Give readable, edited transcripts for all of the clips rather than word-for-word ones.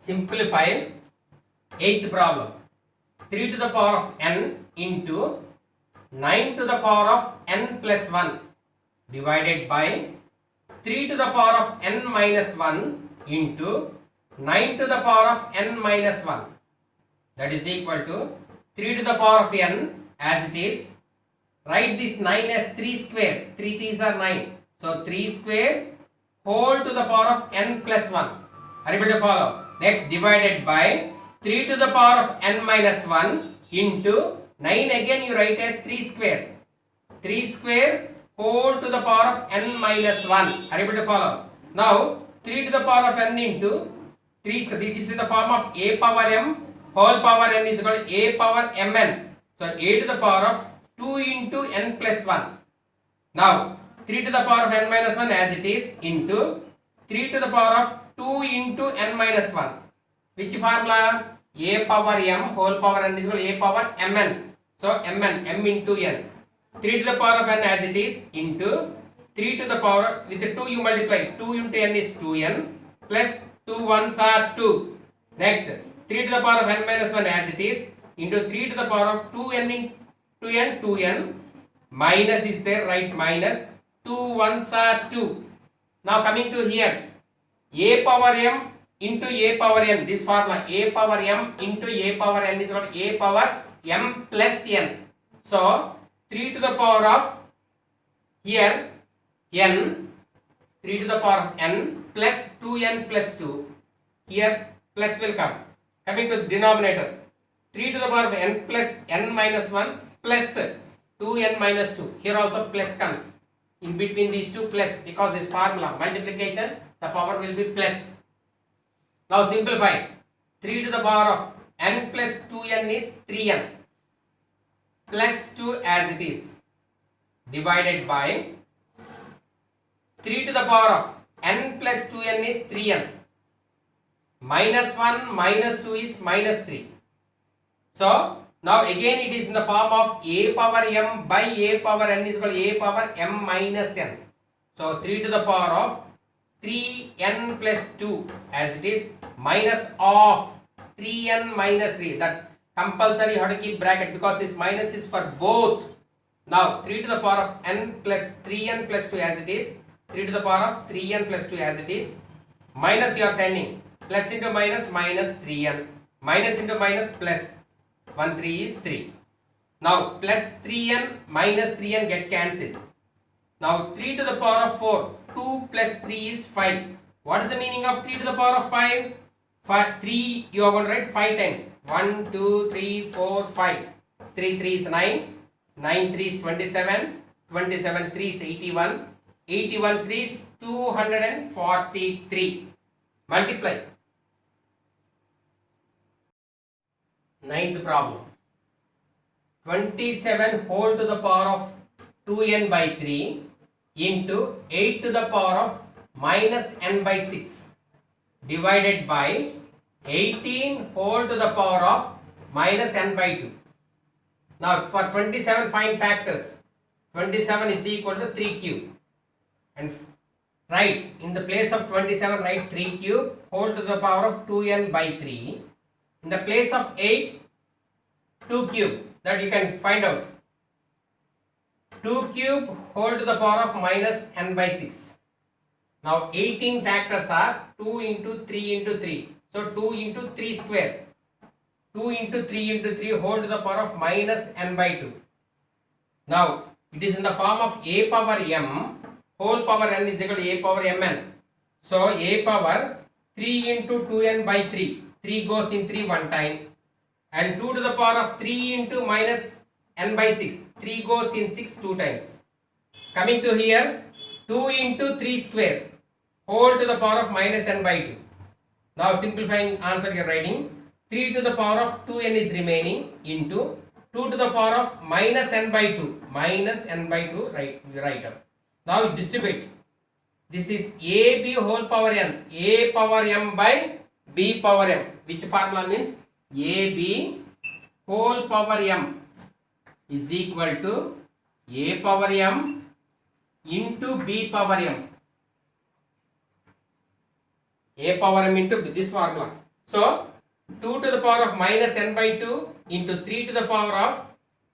Simplify eighth problem. 3 to the power of n into 9 to the power of n plus 1 divided by 3 to the power of n minus 1 into 9 to the power of n minus 1. That is equal to 3 to the power of n as it is. Write this 9 as 3 square. 3 3s are 9. So 3 square whole to the power of n plus 1. Are you able to follow? Next, divided by 3 to the power of n minus 1 into 9 again you write as 3 square. 3 square whole to the power of n minus 1. Are you able to follow? Now 3 to the power of n into 3 square. This is in the form of a power m whole power n is equal to a power mn. So a to the power of 2 into n plus 1. Now 3 to the power of n minus 1 as it is into 3 to the power of 2 into n minus 1. Which formula? A power m whole power n is equal to a power mn. So mn, m into n. 3 to the power of n as it is into 3 to the power, with the 2 you multiply. 2 into n is 2n plus 2 ones are 2. Next, 3 to the power of n minus 1 as it is into 3 to the power of 2n into 2n minus is there, right? Minus 2 ones are 2. Now coming to here, a power m into a power n. This formula a power m into a power n is equal to a power m plus n. So 3 to the power of here n, 3 to the power of n plus 2n plus 2. Here plus will come. Coming to the denominator, 3 to the power of n plus n minus 1 plus 2n minus 2. Here also plus comes. In between these two plus, because this formula multiplication, the power will be plus. Now simplify. 3 to the power of n plus 2n is 3n plus 2 as it is divided by 3 to the power of n plus 2n is 3n minus 1 minus 2 is minus 3. So now again it is in the form of a power m by a power n is equal to a power m minus n. So 3 to the power of 3n plus 2 as it is minus of 3n minus 3. That compulsory you have to keep bracket because this minus is for both. Now 3 to the power of n plus 3n plus 2 as it is, 3 to the power of 3n plus 2 as it is, minus you are sending, plus into minus minus 3n, minus into minus plus 1 3 is 3. Now plus 3n minus 3n get cancelled. Now 3 to the power of 4, 2 plus 3 is 5. What is the meaning of 3 to the power of 5? 3 you are going to write 5 times. 1, 2, 3, 4, 5. 3 3 is 9, 9 3 is 27, 27 3 is 81, 81 3 is 243. Multiply. Ninth problem. 27 whole to the power of 2n by 3 into 8 to the power of minus n by 6 divided by 18 whole to the power of minus n by 2. Now for 27 find factors. 27 is equal to 3 cube. And write in the place of 27 write 3 cube whole to the power of 2n by 3. In the place of 8, 2 cube, that you can find out. 2 cube whole to the power of minus n by 6. Now 18 factors are 2 into 3 into 3. So 2 into 3 square. 2 into 3 into 3 whole to the power of minus n by 2. Now it is in the form of a power m whole power n is equal to a power mn. So a power 3 into 2n by 3. 3 goes in 3 one time, and 2 to the power of 3 into minus n by 6. 3 goes in 6 2 times. Coming to here, 2 into 3 square whole to the power of minus n by 2. Now simplifying answer you are writing 3 to the power of 2n is remaining into 2 to the power of minus n by 2. Minus n by 2 write up. Now distribute. This is ab whole power n. A power m by b power m, which formula means ab whole power m is equal to a power m into b power m. A power m into this formula. So 2 to the power of minus n by 2 into 3 to the power of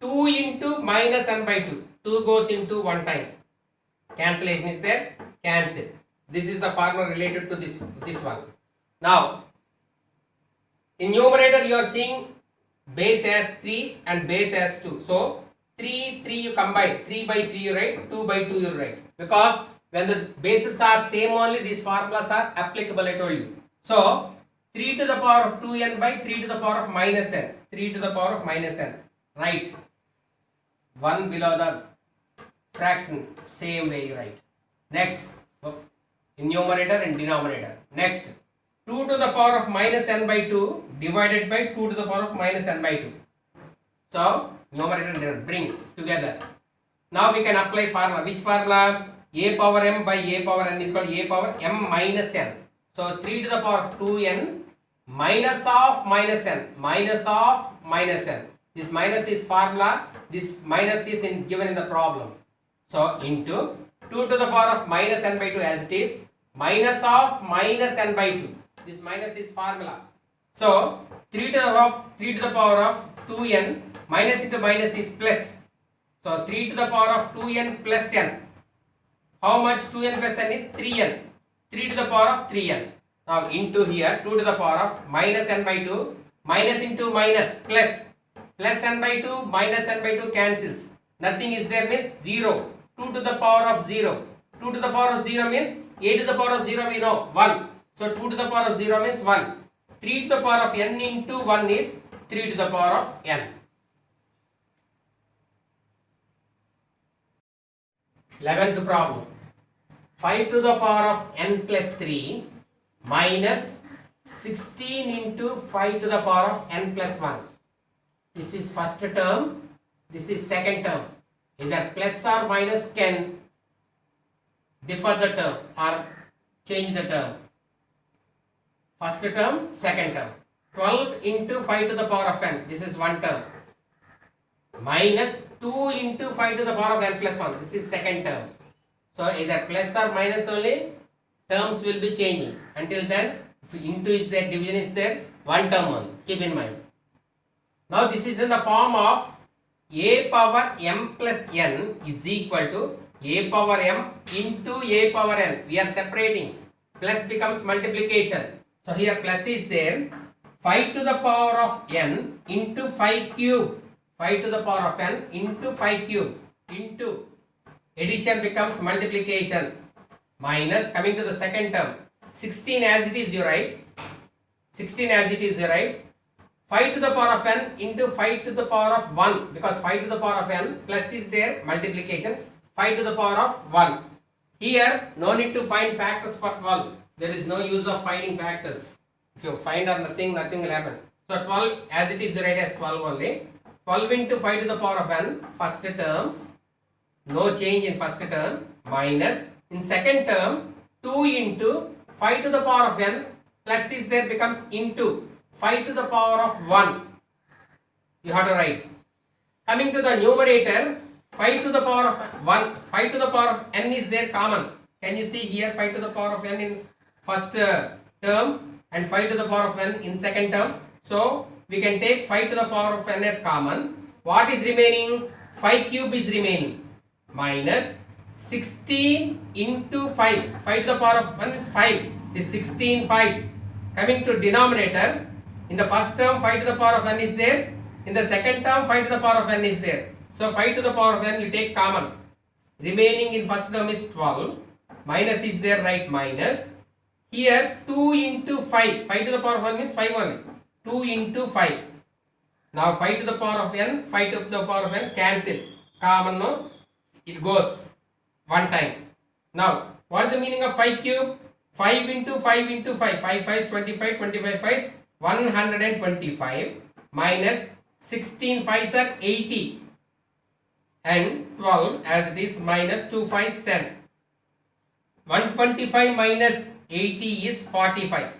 2 into minus n by 2. 2 goes into one time. Cancellation is there. Cancel. This is the formula related to this one. Now in numerator you are seeing base as 3 and base as 2. So 3 you combine. 3 by 3 you write. 2 by 2 you write. Because when the bases are same only, these formulas are applicable, I told you. So 3 to the power of 2n by 3 to the power of minus n. 3 to the power of minus n. Right. 1 below the fraction. Same way you write. Next. In numerator and denominator. Next. 2 to the power of minus n by 2 divided by 2 to the power of minus n by 2. So numerator and denominator bring together. Now we can apply formula. Which formula? A power m by a power n is called a power m minus n. So 3 to the power of 2n minus of minus n. Minus of minus n. This minus is formula. This minus is given in the problem. So into 2 to the power of minus n by 2 as it is. Minus of minus n by 2. This minus is formula. So 3 to the power of 2n minus into minus is plus. So 3 to the power of 2n plus n. How much 2n plus n is 3n. 3 to the power of 3n. Now into here 2 to the power of minus n by 2. Minus into minus plus. Plus n by 2 minus n by 2 cancels. Nothing is there means 0. 2 to the power of 0. 2 to the power of 0 means a to the power of 0 we know 1. So 2 to the power of 0 means 1. 3 to the power of n into 1 is 3 to the power of n. 11th problem. 5 to the power of n plus 3 minus 16 into 5 to the power of n plus 1. This is first term. This is second term. Either plus or minus can differ the term or change the term. First term, second term. 12 into 5 to the power of n. This is one term. Minus 2 into 5 to the power of n plus 1. This is second term. So either plus or minus only, terms will be changing. Until then, if into is there, division is there, one term only. Keep in mind. Now this is in the form of a power m plus n is equal to a power m into a power n. We are separating. Plus becomes multiplication. So here plus is there. 5 to the power of n into 5 cube. 5 to the power of n into 5 cube into addition becomes multiplication minus coming to the second term 16 as it is you write 16 as it is you write 5 to the power of n into 5 to the power of 1 because 5 to the power of n plus is there multiplication 5 to the power of 1. Here no need to find factors for 12. There is no use of finding factors. If you find or nothing will happen. So 12 as it is you write as 12 only. 12 into 5 to the power of n first term. No change in first term minus in second term 2 into 5 to the power of n plus is there becomes into 5 to the power of 1. You have to write. Coming to the numerator 5 to the power of 1. 5 to the power of n is there common. Can you see here 5 to the power of n in first term and 5 to the power of n in second term. So we can take 5 to the power of n as common. What is remaining? 5 cube is remaining. Minus 16 into 5. 5 to the power of 1 is 5. This 16 5s. Coming to denominator. In the first term 5 to the power of n is there. In the second term 5 to the power of n is there. So 5 to the power of n you take common. Remaining in first term is 12. Minus is there, right? Minus. Here 2 into 5. 5 to the power of 1 means 5 only. 2 into 5. Now 5 to the power of n, 5 to the power of n cancel. Common no? It goes one time. Now what is the meaning of 5 cube? 5 into 5 into 5. 5 5 is 25. 25 5 is 125 minus 16 5s are 80 and 12 as it is minus 2 5 is 10. 125 minus 80 is 45.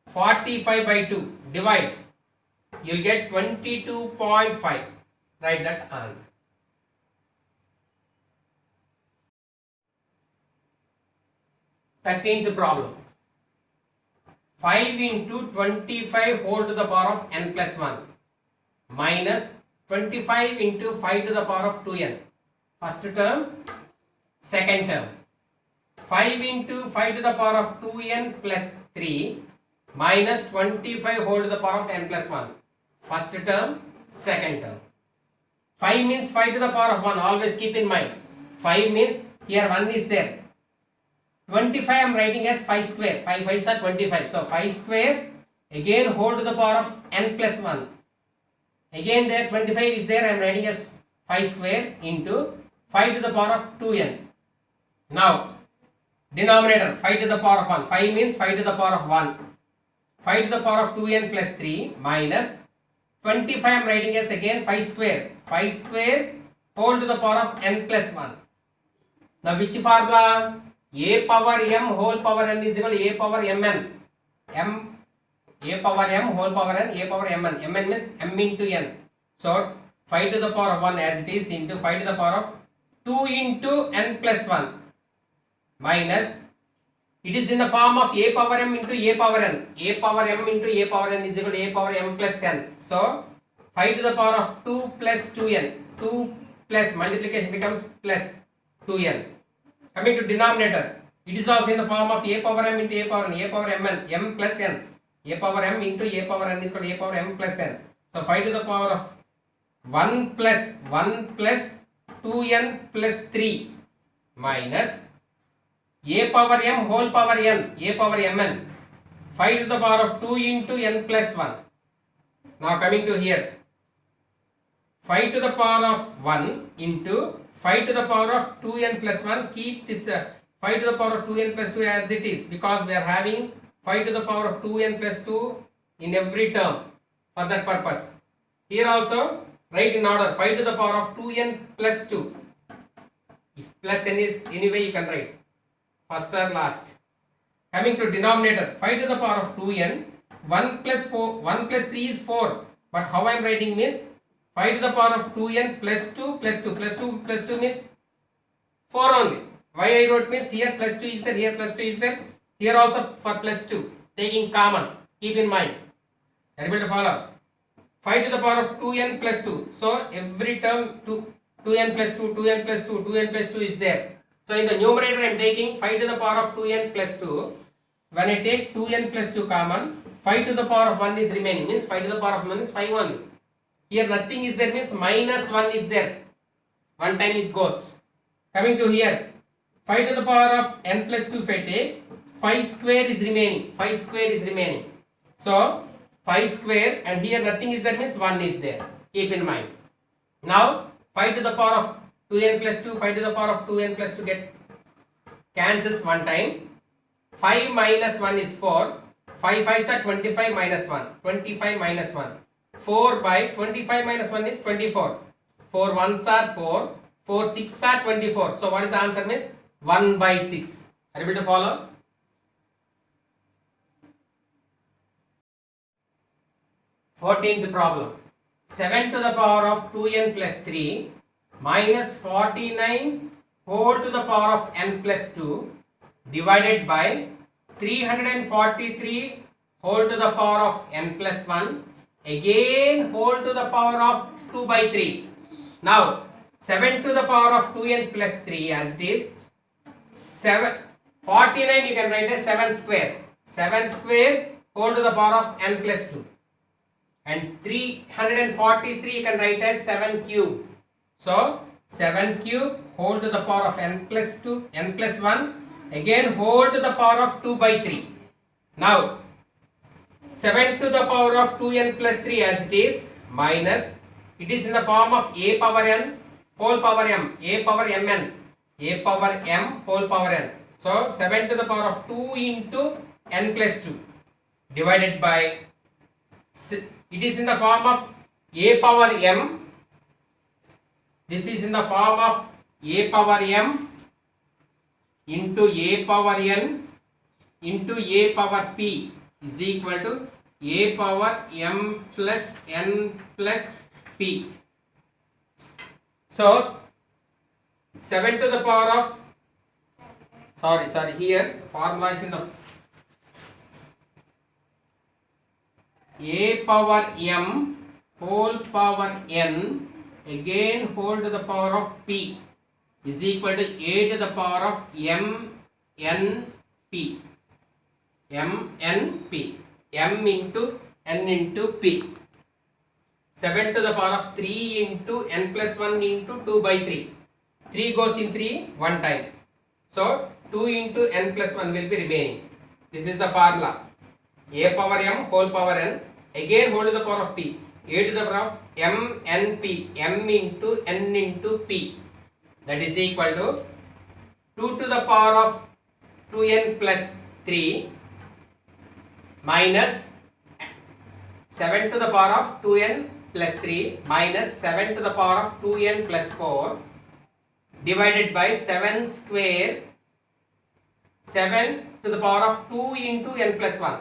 45 by 2 divide. You will get 22.5. Write that answer. 13th problem. 5 into 25 whole to the power of n plus 1 minus 25 into 5 to the power of 2n. First term, second term. 5 into 5 to the power of 2n plus 3 minus 25 whole to the power of n plus 1. First term, second term. 5 means 5 to the power of 1. Always keep in mind. 5 means here 1 is there. 25 I am writing as 5 square. 5 5s are 25. So 5 square again whole to the power of n plus 1. Again there 25 is there. I am writing as 5 square into 5 to the power of 2n. Now denominator 5 to the power of 1. 5 means 5 to the power of 1. 5 to the power of 2n plus 3 minus 25 I am writing as again 5 square. 5 square whole to the power of n plus 1. Now which formula? A power m whole power n is equal to a power mn. A power m whole power n, a power mn. Mn means m into n. So 5 to the power of 1 as it is into 5 to the power of 2 into n plus 1 minus, it is in the form of a power m into a power n. A power m into a power n is equal to a power m plus n. So 5 to the power of 2 plus 2n. 2 plus multiplication becomes plus 2n. Coming to denominator, it is also in the form of a power m into a power n, a power mn, m plus n. A power m into a power n is equal to a power m plus n. So 5 to the power of 1 plus 2n plus 3 minus a power m whole power n, a power mn. 5 to the power of 2 into n plus 1. Now coming to here, 5 to the power of 1 into 5 to the power of 2n plus 1. Keep this 5 to the power of 2n plus 2 as it is, because we are having 5 to the power of 2n plus 2 in every term for that purpose. Here also write in order 5 to the power of 2n plus 2. If plus n is anyway you can write first or last. Coming to denominator, 5 to the power of 2n, 1 plus 3 is 4. But how I am writing means 5 to the power of 2n plus 2 plus 2 plus 2 plus 2 means 4 only. Why I wrote means here plus 2 is there, here plus 2 is there, here also for plus 2. Taking common, keep in mind. Are you able to follow? 5 to the power of 2n plus 2. So every term 2n plus 2, 2n plus 2, 2n plus 2 is there. So in the numerator I am taking 5 to the power of 2n plus 2. When I take 2n plus 2 common, 5 to the power of 1 is remaining, means 5 to the power of 1 is 5 only. Here nothing is there, means minus 1 is there. One time it goes. Coming to here, 5 to the power of n plus 2 if I take, 5 square is remaining. 5 square is remaining. So 5 square and here nothing is there, means 1 is there. Keep in mind. Now 5 to the power of 2n plus 2, 5 to the power of 2n plus 2 get cancels one time. 5 minus 1 is 4. 5 5s are 25 minus 1. 25 minus 1. 4 by 25 minus 1 is 24. 4 1s are 4. 4 6 are 24. So what is the answer means? 1 by 6. Are you able to follow? Fourteenth problem. 7 to the power of 2n plus 3 minus 49 whole to the power of n plus 2 divided by 343 whole to the power of n plus 1 again whole to the power of 2 by 3. Now 7 to the power of 2n plus 3 as it is, 49 you can write as 7 square. 7 square whole to the power of n plus 2. And 343 you can write as 7 cube. So 7 cube whole to the power of n plus 2, n plus 1 again whole to the power of 2 by 3. Now 7 to the power of 2n plus 3 as it is minus, it is in the form of a power n whole power m, a power mn, a power m whole power n. So 7 to the power of 2 into n plus 2 divided by, it is in the form of a power m. This is in the form of a power m into a power n into a power p is equal to a power m plus n plus p. So 7 to the power of, sorry here formula is in the a power m whole power n again whole to the power of p is equal to a to the power of m n p. m n p. m into n into p. 7 to the power of 3 into n plus 1 into 2 by 3. 3 goes in 3 one time. So 2 into n plus 1 will be remaining. This is the formula. A power m whole power n again whole to the power of p. A to the power of m n p. m into n into p. That is equal to 2 to the power of 2n plus 3 minus 7 to the power of 2n plus 3 minus 7 to the power of 2n plus 4 divided by 7 square 7 to the power of 2 into n plus 1.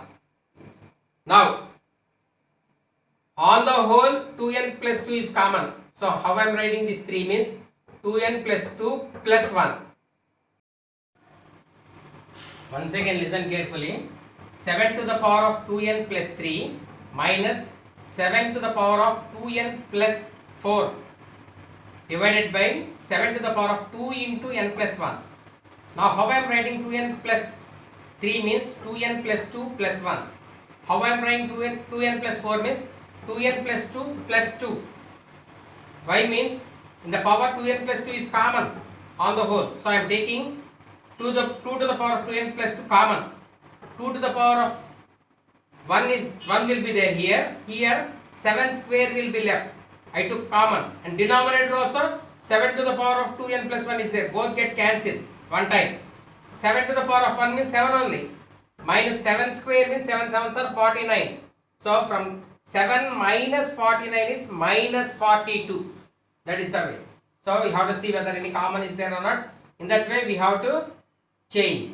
Now on the whole 2n plus 2 is common. So how I am writing this 3 means 2n plus 2 plus 1. Once again listen carefully. 7 to the power of 2n plus 3 minus 7 to the power of 2n plus 4 divided by 7 to the power of 2 into n plus 1. Now how I am writing 2n plus 3 means 2n plus 2 plus 1. How I am writing 2n plus 4 means 2n plus 2 plus 2. Why means in the power 2n plus 2 is common on the whole. So I am taking 2 to the power of 2n plus 2 common. 2 to the power of 1 will be there here. Here 7 square will be left. I took common and denominator also 7 to the power of 2n plus 1 is there. Both get cancelled one time. 7 to the power of 1 means 7 only. Minus 7 square means 7 sevens are 49. So from 7 minus 49 is minus 42. That is the way. So we have to see whether any common is there or not. In that way we have to change.